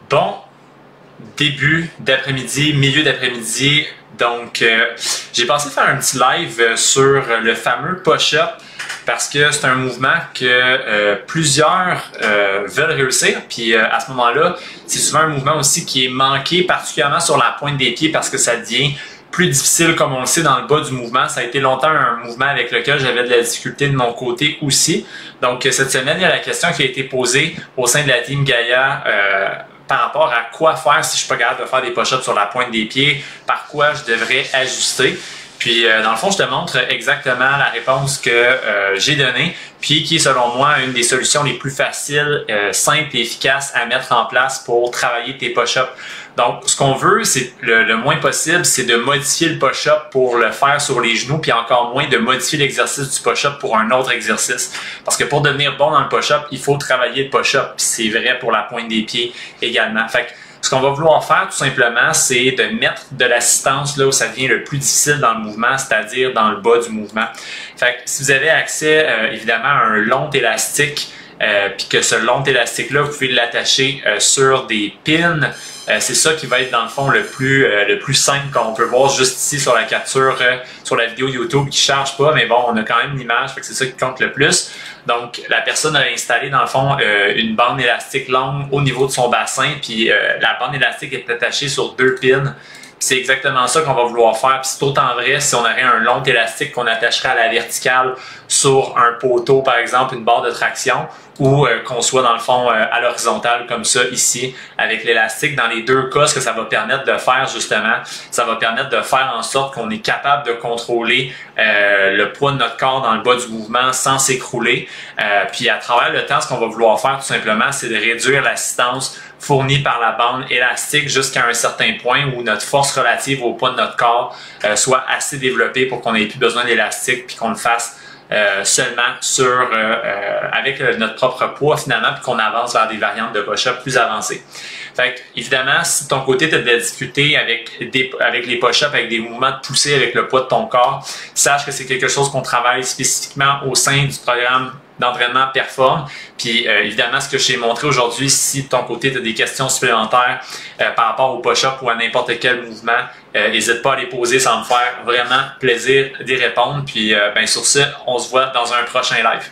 Bon début d'après-midi, milieu d'après-midi. Donc, j'ai pensé faire un petit live sur le fameux push-up parce que c'est un mouvement que plusieurs veulent réussir. Puis à ce moment-là, c'est souvent un mouvement aussi qui est manqué, particulièrement sur la pointe des pieds parce que ça devient plus difficile, comme on le sait, dans le bas du mouvement. Ça a été longtemps un mouvement avec lequel j'avais de la difficulté de mon côté aussi. Donc, cette semaine, il y a la question qui a été posée au sein de la team Gaia par rapport à quoi faire si je suis pas capable de faire des push-ups sur la pointe des pieds, par quoi je devrais ajuster. Puis, dans le fond, je te montre exactement la réponse que j'ai donnée, puis qui est, selon moi, une des solutions les plus faciles, simples et efficaces à mettre en place pour travailler tes push-ups. Donc, ce qu'on veut, c'est le moins possible, c'est de modifier le push-up pour le faire sur les genoux, puis encore moins de modifier l'exercice du push-up pour un autre exercice. Parce que pour devenir bon dans le push-up, il faut travailler le push-up, puis c'est vrai pour la pointe des pieds également. Fait que, ce qu'on va vouloir faire, tout simplement, c'est de mettre de l'assistance là où ça devient le plus difficile dans le mouvement, c'est-à-dire dans le bas du mouvement. Fait que si vous avez accès, évidemment, à un long élastique, puis que ce long élastique-là, vous pouvez l'attacher sur des pins. C'est ça qui va être dans le fond le plus simple qu'on peut voir juste ici sur la capture, sur la vidéo YouTube qui ne charge pas, mais bon, on a quand même l'image, fait que c'est ça qui compte le plus. Donc, la personne a installé dans le fond une bande élastique longue au niveau de son bassin, puis la bande élastique est attachée sur deux pins. C'est exactement ça qu'on va vouloir faire. Puis c'est autant vrai si on aurait un long élastique qu'on attacherait à la verticale sur un poteau, par exemple, une barre de traction, ou qu'on soit dans le fond à l'horizontale comme ça ici avec l'élastique. Dans les deux cas, ce que ça va permettre de faire justement, ça va permettre de faire en sorte qu'on est capable de contrôler le poids de notre corps dans le bas du mouvement sans s'écrouler. Puis à travers le temps, ce qu'on va vouloir faire tout simplement, c'est de réduire l'assistance fournie par la bande élastique jusqu'à un certain point où notre force relative au poids de notre corps soit assez développée pour qu'on n'ait plus besoin d'élastique puis qu'on le fasse seulement avec notre propre poids finalement, puis qu'on avance vers des variantes de push-up plus avancées. Fait que, évidemment, si de ton côté tu as de la difficulté avec les push-ups, avec des mouvements de poussée avec le poids de ton corps, sache que c'est quelque chose qu'on travaille spécifiquement au sein du programme d'entraînement Perform. Puis évidemment, ce que je t'ai montré aujourd'hui, si de ton côté tu as des questions supplémentaires par rapport au push-up ou à n'importe quel mouvement, n'hésite pas à les poser, ça va me faire vraiment plaisir d'y répondre. Puis sur ce, on se voit dans un prochain live.